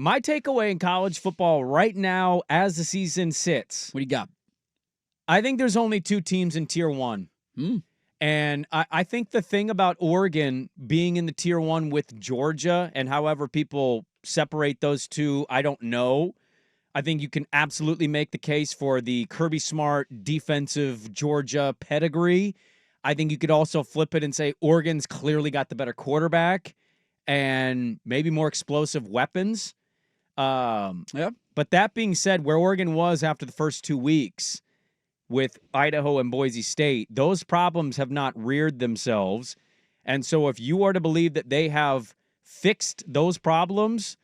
My takeaway in college football right now as the season sits, What do you got? I think there's only two teams in Tier 1. And I think the thing about Oregon being in the Tier 1 with Georgia and however people separate those two, I don't know. I think you can absolutely make the case for the Kirby Smart defensive Georgia pedigree. I think you could also flip it and say Oregon's clearly got the better quarterback and maybe more explosive weapons. Yep. But that being said, where Oregon was after the first 2 weeks with Idaho and Boise State, those problems have not reared themselves. And so if you are to believe that they have fixed those problems,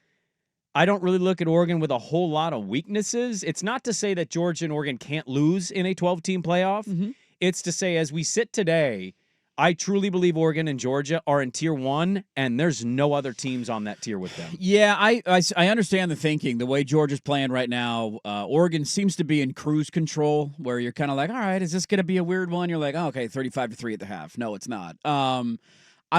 I don't really look at Oregon with a whole lot of weaknesses. It's not to say that Georgia and Oregon can't lose in a 12-team playoff. It's to say, as we sit today, I truly believe Oregon and Georgia are in Tier 1, and there's no other teams on that tier with them. Yeah, I understand the thinking. The way Georgia's playing right now, Oregon seems to be in cruise control, where you're kind of like, all right, is this going to be a weird one? You're like, oh, okay, 35-3 at the half. No, it's not.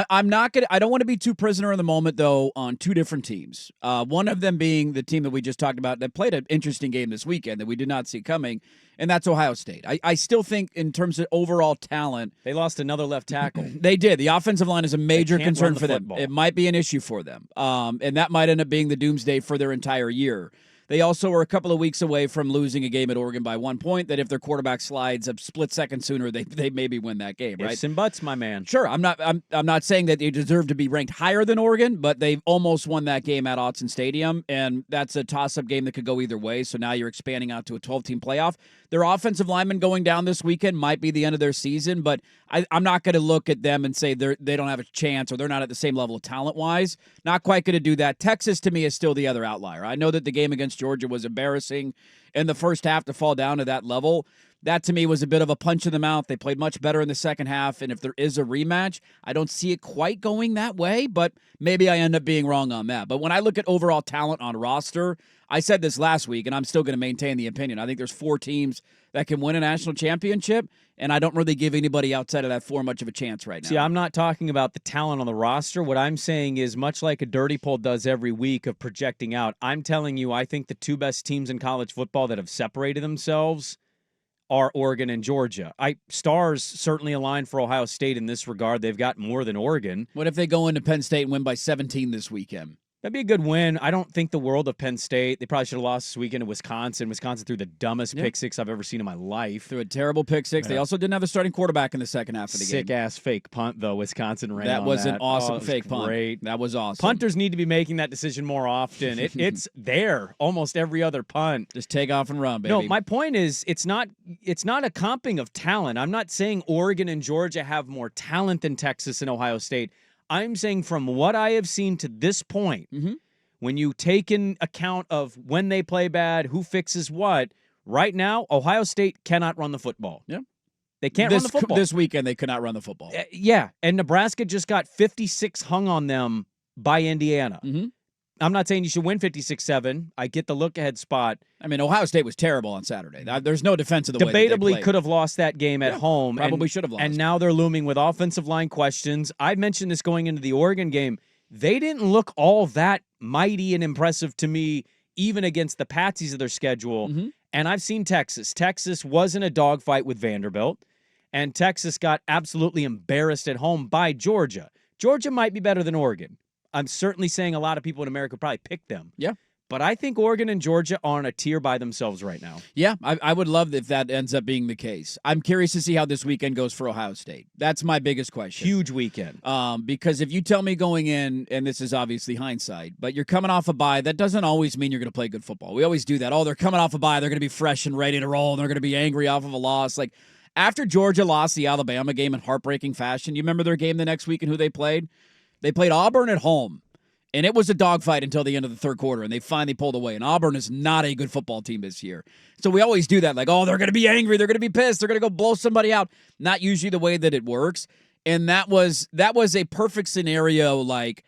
I'm not gonna. I don't want to be too prisoner in the moment, though, on two different teams. One of them being the team that we just talked about that played an interesting game this weekend that we did not see coming, and that's Ohio State. I still think in terms of overall talent, they lost another left tackle. They did. The offensive line is a major concern for them. Football. It might be an issue for them, and that might end up being the doomsday for their entire year. They also are a couple of weeks away from losing a game at Oregon by 1 point. That if their quarterback slides a split second sooner, they maybe win that game. Right? Ifs and buts, my man. Sure, I'm not saying that they deserve to be ranked higher than Oregon, but they've almost won that game at Autzen Stadium, and that's a toss-up game that could go either way. So now you're expanding out to a 12-team playoff. Their offensive lineman going down this weekend might be the end of their season, but I'm not going to look at them and say they don't have a chance or they're not at the same level talent-wise. Not quite going to do that. Texas, to me, is still the other outlier. I know that the game against Georgia was embarrassing in the first half to fall down to that level. That, to me, was a bit of a punch in the mouth. They played much better in the second half, and if there is a rematch, I don't see it quite going that way, but maybe I end up being wrong on that. But when I look at overall talent on roster, I said this last week, and I'm still going to maintain the opinion. I think there's 4 teams that can win a national championship, and I don't really give anybody outside of that 4 much of a chance right now. See, I'm not talking about the talent on the roster. What I'm saying is, much like a dirty poll does every week of projecting out, I'm telling you I think the 2 best teams in college football that have separated themselves are Oregon and Georgia. Stars certainly align for Ohio State in this regard. They've got more than Oregon. What if they go into Penn State and win by 17 this weekend? That'd be a good win. I don't think the world of Penn State. They probably should have lost this weekend to Wisconsin. Wisconsin threw the dumbest pick six I've ever seen in my life. Threw a terrible pick six. Yeah. They also didn't have a starting quarterback in the second half of the game. Sick-ass fake punt, though, Wisconsin ran that on was that. An awesome fake great. punt. That was awesome. Punters need to be making that decision more often. It's there almost every other punt. Just take off and run, baby. No, my point is it's not a comping of talent. I'm not saying Oregon and Georgia have more talent than Texas and Ohio State. I'm saying from what I have seen to this point, when you take in account of when they play bad, who fixes what, right now, Ohio State cannot run the football. Yeah. They can't run the football. This weekend, they could not run the football. Yeah, and Nebraska just got 56 hung on them by Indiana. I'm not saying you should win 56-7. I get the look-ahead spot. I mean, Ohio State was terrible on Saturday. There's no defense of the way that they debatably could have lost that game at home. Probably should have lost. And now they're looming with offensive line questions. I mentioned this going into the Oregon game. They didn't look all that mighty and impressive to me, even against the patsies of their schedule. And I've seen Texas. Texas was in a dogfight with Vanderbilt, and Texas got absolutely embarrassed at home by Georgia. Georgia might be better than Oregon. I'm certainly saying a lot of people in America probably pick them. Yeah. But I think Oregon and Georgia are on a tier by themselves right now. Yeah, I would love if that ends up being the case. I'm curious to see how this weekend goes for Ohio State. That's my biggest question. Huge weekend. Because if you tell me going in, and this is obviously hindsight, but you're coming off a bye, that doesn't always mean you're going to play good football. We always do that. Oh, they're coming off a bye. They're going to be fresh and ready to roll, and they're going to be angry off of a loss. Like, after Georgia lost the Alabama game in heartbreaking fashion, you remember their game the next week and who they played? They played Auburn at home. And it was a dogfight until the end of the third quarter, and they finally pulled away. And Auburn is not a good football team this year. So we always do that, like, oh, they're going to be angry, they're going to be pissed, they're going to go blow somebody out. Not usually the way that it works. And that was a perfect scenario, like,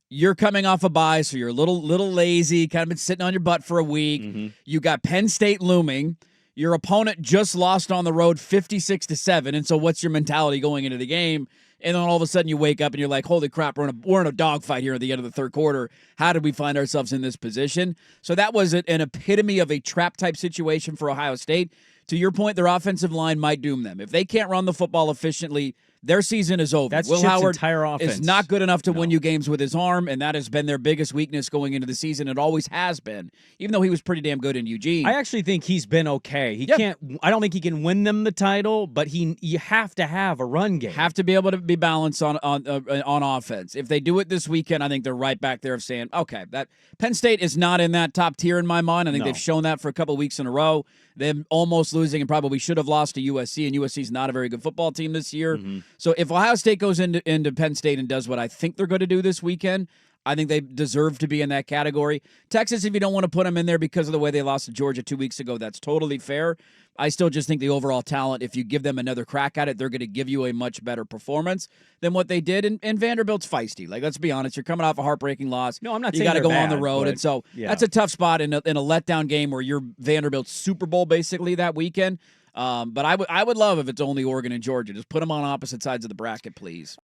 you're coming off a bye, so you're a little lazy, kind of been sitting on your butt for a week. You got Penn State looming. Your opponent just lost on the road 56-7, and so what's your mentality going into the game? And then all of a sudden you wake up and you're like, holy crap, we're in a dogfight here at the end of the third quarter. How did we find ourselves in this position? So that was an epitome of a trap-type situation for Ohio State. To your point, their offensive line might doom them. If they can't run the football efficiently, their season is over. That's Will Chip's Howard entire offense. is not good enough to win you games with his arm, and that has been their biggest weakness going into the season. It always has been, even though he was pretty damn good in Eugene. I actually think he's been okay. He can't. I don't think he can win them the title, but you have to have a run game. Have to be able to be balanced on offense. If they do it this weekend, I think they're right back there of saying, okay, that Penn State is not in that top tier in my mind. I think they've shown that for a couple of weeks in a row. Them almost losing and probably should have lost to USC, and USC is not a very good football team this year. Mm-hmm. So if Ohio State goes into Penn State and does what I think they're going to do this weekend, I think they deserve to be in that category. Texas, if you don't want to put them in there because of the way they lost to Georgia 2 weeks ago, that's totally fair. I still just think the overall talent, if you give them another crack at it, they're going to give you a much better performance than what they did. And Vanderbilt's feisty. Like, let's be honest, you're coming off a heartbreaking loss. No, I'm not You saying got to they're go on the bad, road. but, And so yeah. that's a tough spot in a letdown game where you're Vanderbilt's Super Bowl basically that weekend. But I would love if it's only Oregon and Georgia. Just put them on opposite sides of the bracket, please.